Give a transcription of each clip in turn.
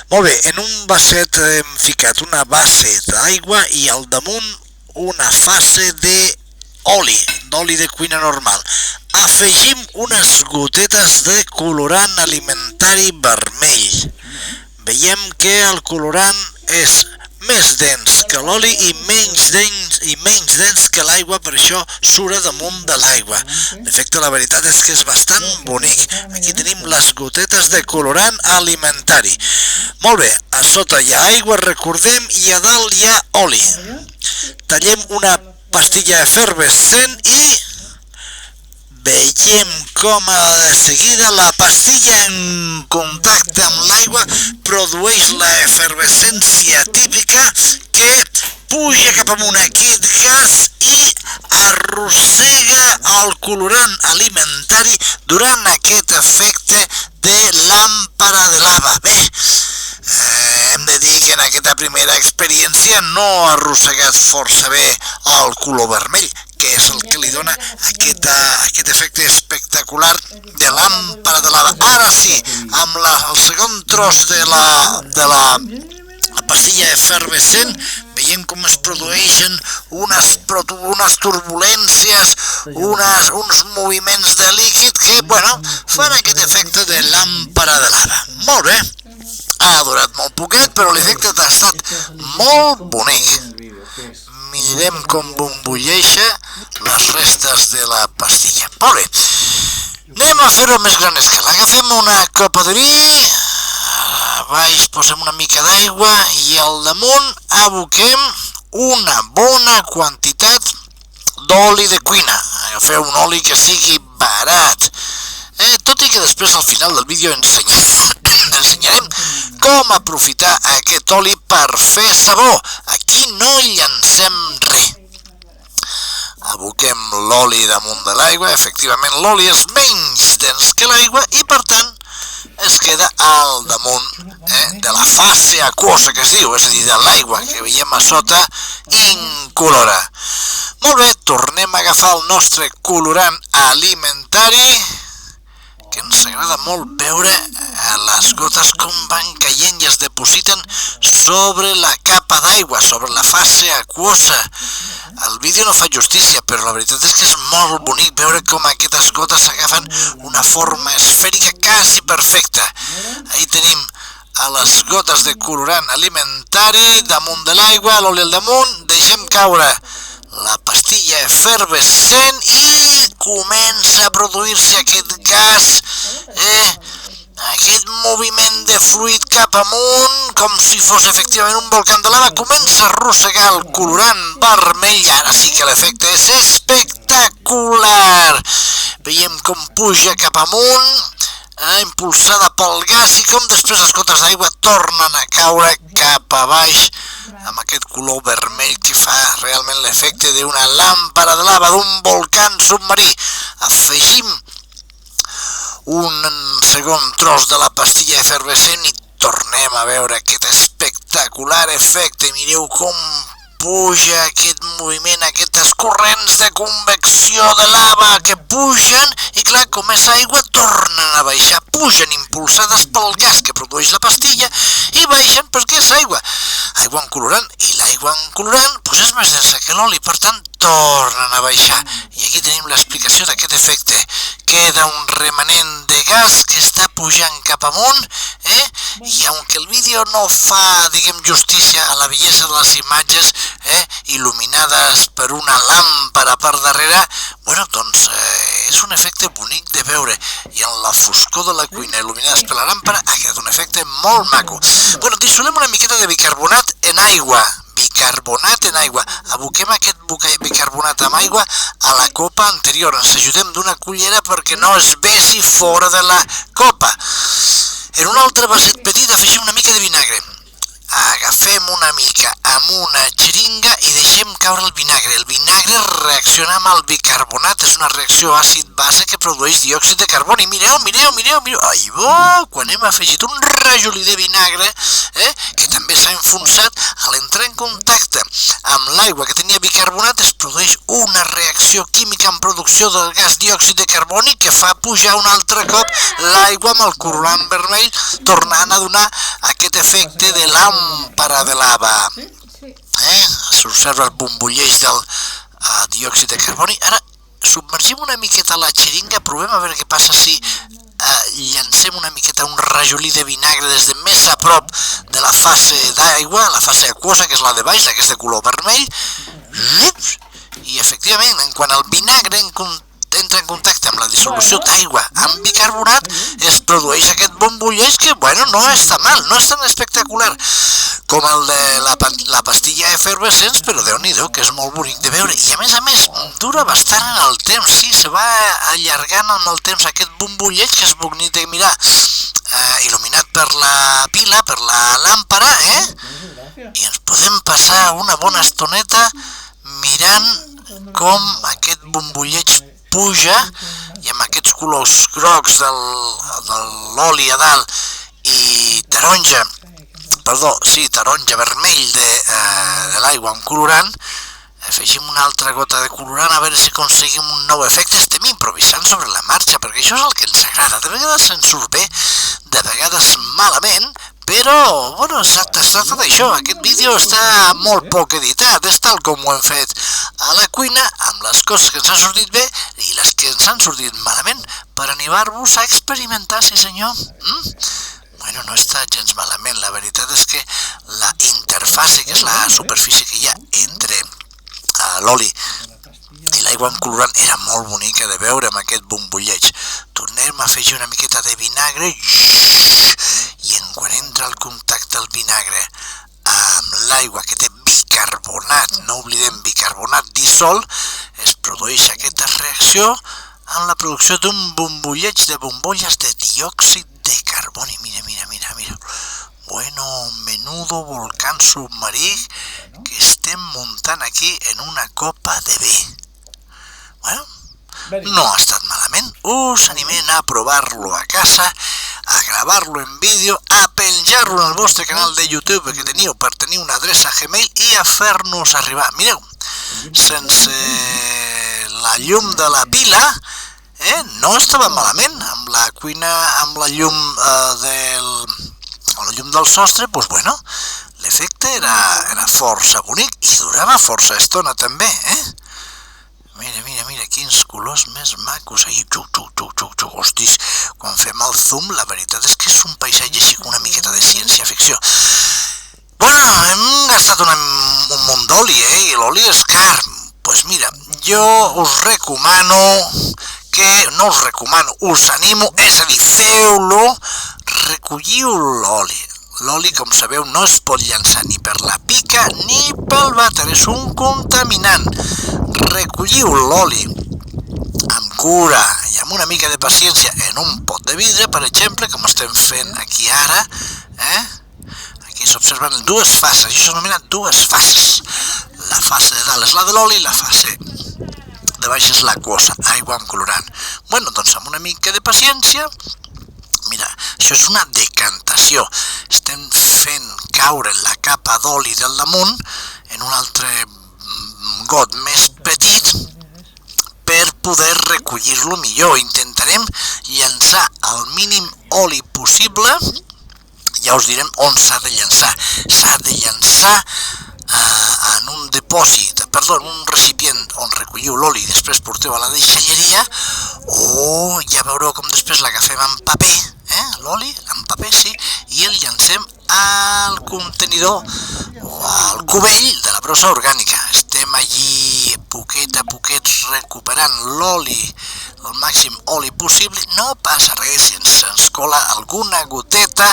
Molt bé, en un vasset hem ficat una base d'aigua i al damunt una fase d'oli de cuina normal. Afegim unes gotetes de colorant alimentari vermell. Veiem que el colorant és més dens que l'oli i menys dens que l'aigua, per això surt damunt de l'aigua. D'efecte, la veritat és que és bastant bonic. Aquí tenim les gotetes de colorant alimentari. Molt bé, a sota hi ha aigua, recordem, i a dalt hi ha oli. Tallem una pastilla efervescent i veiem com de seguida la pastilla en contacte amb l'aigua produeix l'efervescència típica que puja cap amunt aquest gas i arrossega el colorant alimentari durant aquest efecte de làmpara de lava. Bé, hem de dir que en aquesta primera experiència no ha arrossegat força bé el color vermell, que és el que li dona aquest efecte espectacular de làmpara de lava. Ara sí, amb el segon tros de la pastilla efervescent, veiem com es produeixen unes turbulències, uns moviments de líquid que, fan aquest efecte de làmpara de lava. Molt bé, ha durat molt poquet, però l'efecte ha estat molt bonic. Mirem com bombolleixa les restes de la pastilla. Molt bé, anem a fer-ho a més gran escala. Agafem una copa de vi, a baix posem una mica d'aigua i al damunt aboquem una bona quantitat d'oli de cuina. Agafeu un oli que sigui barat. Tot i que després al final del vídeo ensenyarem com aprofitar aquest oli per fer sabó. Aquí no llancem res. Aboquem l'oli damunt de l'aigua. Efectivament, l'oli és menys dens que l'aigua i, per tant, es queda al damunt de la fase aquosa que es diu, és a dir, de l'aigua que veiem a sota incolora. Molt bé, tornem a agafar el nostre colorant alimentari, que ens agrada molt veure les gotes com van caient i es depositen sobre la capa d'aigua, sobre la fase aquosa. El vídeo no fa justícia, però la veritat és que és molt bonic veure com aquestes gotes agafen una forma esfèrica quasi perfecta. Ahí tenim a les gotes de colorant alimentari damunt de l'aigua, l'oli al damunt, deixem caure la pastilla efervescent i comença a produir-se aquest gas, aquest moviment de fluid cap amunt, com si fos efectivament un volcà de lava. Comença a arrossegar el colorant vermell, ara sí que l'efecte és espectacular. Veiem com puja cap amunt, impulsada pel gas, i com després les gotes d'aigua tornen a caure cap a baix amb aquest color vermell que fa realment l'efecte d'una làmpara de lava, d'un volcà submarí. Afegim un segon tros de la pastilla efervescent i tornem a veure aquest espectacular efecte. Mireu com puja aquest moviment, aquestes corrents de convecció de lava que pugen i, clar, com és aigua, tornen a baixar, pugen impulsades pel gas que produeix la pastilla i baixen perquè és aigua en colorant, i l'aigua en colorant és més densa que l'oli, per tant tornen a baixar. I aquí tenim l'explicació d'aquest efecte. Queda un remanent de gas que està pujant cap amunt, i aunque el vídeo no fa, justícia a la bellesa de les imatges, il·luminades per una làmpara per darrere, doncs és un efecte bonic de veure, i en la foscor de la cuina il·luminades per la làmpara ha quedat un efecte molt maco. Dissolem una miqueta de bicarbonat en aigua. Aboquem aquest bicarbonat amb aigua a la copa anterior. Ens ajudem d'una cullera perquè no es vesi fora de la copa. En un altre vasset petit afegim una mica de vinagre. agafem una mica amb una xeringa i deixem caure el vinagre. El vinagre reacciona amb el bicarbonat, és una reacció àcid-base que produeix diòxid de carboni. Mireu. Ai, quan hem afegit un rajolí de vinagre, que també s'ha enfonsat, a l'entrar en contacte amb l'aigua que tenia bicarbonat es produeix una reacció química en producció del gas diòxid de carboni que fa pujar un altre cop l'aigua amb el colorant vermell, tornant a donar aquest efecte de làmpara de lava. S'observa el bombolleig del diòxid de carboni. Ara submergim una miqueta la xeringa, provem a veure què passa si llancem una miqueta un rajolí de vinagre des de més a prop de la fase d'aigua, la fase aquosa, que és la de baix, la que és de color vermell, i efectivament, quan el vinagre entra en contacte amb la dissolució d'aigua amb bicarbonat, es produeix aquest bombolleig que, no està mal, no és tan espectacular com el de la pastilla efervescents, però Déu-n'hi-do, que és molt bonic de veure, i a més, dura bastant en el temps, sí, se va allargant amb el temps aquest bombolleig, que és bonic de mirar, il·luminat per la pila, per la làmpara, i ens podem passar una bona estoneta mirant com aquest bombolleig puja i amb aquests colors grocs de l'oli a dalt i taronja vermell de l'aigua amb colorant, afegim una altra gota de colorant a veure si aconseguim un nou efecte. Estem improvisant sobre la marxa perquè això és el que ens agrada. De vegades se'n surt bé, de vegades malament, però, es tracta d'això. Aquest vídeo està molt poc editat, és tal com ho hem fet a la cuina, amb les coses que ens han sortit bé i les que ens han sortit malament, per animar-vos a experimentar, sí senyor. No està gens malament, la veritat és que la interfase, que és la superfície que hi ha entre l'oli i l'aigua amb colorant, era molt bonica de veure amb aquest bombolleig. Tornem a afegir una miqueta de vinagre i quan entra el contacte del vinagre amb l'aigua que té bicarbonat, no oblidem bicarbonat dissolt, es produeix aquesta reacció amb la producció d'un bombolleig de bombolles de diòxid de carboni. Mira. Menudo volcán submarí que estem muntant aquí en una copa de vi. No ha estat malament. Us animem a provar-lo a casa, a gravar-lo en vídeo, a penjar-lo en el vostre canal de YouTube que teniu per tenir una adreça Gmail i a fer-nos arribar. Mireu, sense la llum de la pila, no estava malament. Amb la cuina, amb la llum del sostre, l'efecte era força bonic i durava força estona també, Mira, quins colors més macos. Hostis, quan fem el zoom, la veritat és que és un paisatge així com una miqueta de ciència-ficció. Hem gastat un munt d'oli, i l'oli és car. Mira, jo us recomano us animo, és a dir, feu-lo, recolliu l'oli. L'oli, com sabeu, no es pot llançar ni per la pica ni pel vàter, és un contaminant. Recolliu l'oli amb cura i amb una mica de paciència en un pot de vidre, per exemple, com estem fent aquí ara. Aquí s'observen dues fases, això s'anomena dues fases. La fase de dalt és la de l'oli i la fase de baix és l'aquosa, aigua amb colorant. Doncs amb una mica de paciència, mira, això és una decantació. Estem fent caure la capa d'oli del damunt en un altre got més petit per poder recollir-lo millor. Intentarem llançar el mínim oli possible. Ja us direm on s'ha de llançar. S'ha de llançar en un un recipient on recolliu l'oli i després porteu a la deixalleria, o ja veureu com després l'agafem en paper, l'oli, en paper, sí, i el llancem al contenidor o al cubell de la brossa orgànica. Estem allí poquet a poquet recuperant l'oli, el màxim oli possible. No passa res si ens cola alguna goteta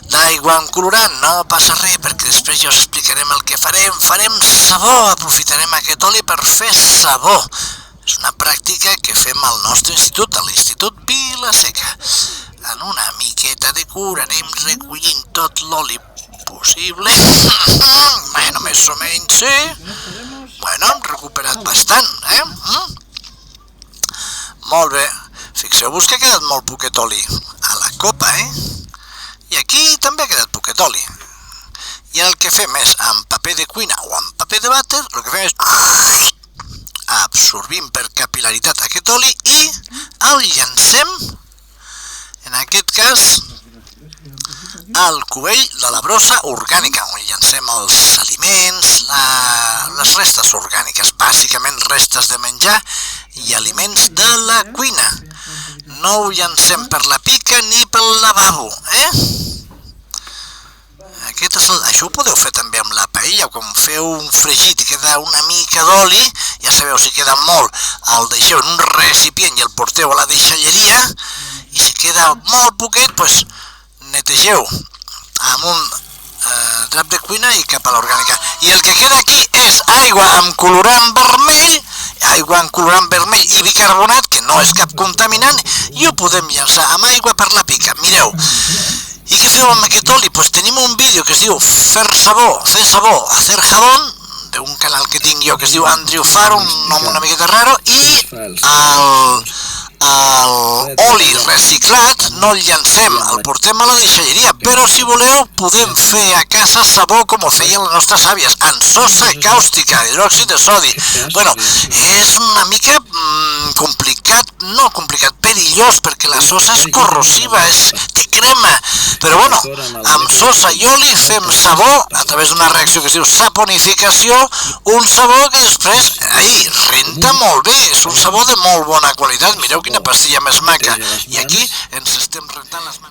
d'aigua amb colorant, no passa res, perquè després ja us explicarem el que farem. Farem sabó, aprofitarem aquest oli per fer sabó. És una pràctica que fem al nostre institut, a l'Institut Vila Seca. En una miqueta de cura anem recollint tot l'oli possible. Bueno, més o menys, sí. Bueno, hem recuperat bastant, Molt bé. Fixeu-vos que ha quedat molt poquet oli a la copa, I aquí també ha quedat poquet oli. I el que fem és, amb paper de cuina o amb paper de vàter, el que fem és absorbim per capil·laritat aquest oli i el llancem, en aquest cas, al cubell de la brossa orgànica, on llancem els aliments, les restes orgàniques, bàsicament restes de menjar i aliments de la cuina. No ho llancem per la pica ni pel lavabo, Això ho podeu fer també amb la paella, quan feu un fregit i queda una mica d'oli, ja sabeu, si queda molt, el deixeu en un recipient i el porteu a la deixalleria, i si queda molt poquet, doncs netegeu amb un drap de cuina i cap a l'orgànica. I el que queda aquí és aigua amb colorant vermell i bicarbonat, que no és cap contaminant, i ho podem llançar amb aigua per la pica. Mireu. I què feu amb aquest oli? Doncs tenim un vídeo que es diu Fer sabó, hacer jabón, d'un canal que tinc jo que es diu Andrew Farr, un nom una miqueta raro, i l'oli reciclat no el llancem, el portem a la deixalleria, però si voleu podem fer a casa sabó com ho feien les nostres àvies, amb sosa càustica, hidròxid de sodi. Bueno, és una mica perillós, perquè la sosa és corrosiva, té crema, però bueno, amb sosa i oli fem sabó a través d'una reacció que es diu saponificació, un sabó que després, renta molt bé, és un sabó de molt bona qualitat, mireu quina pastilla més maca, i aquí ens estem rentant les mans.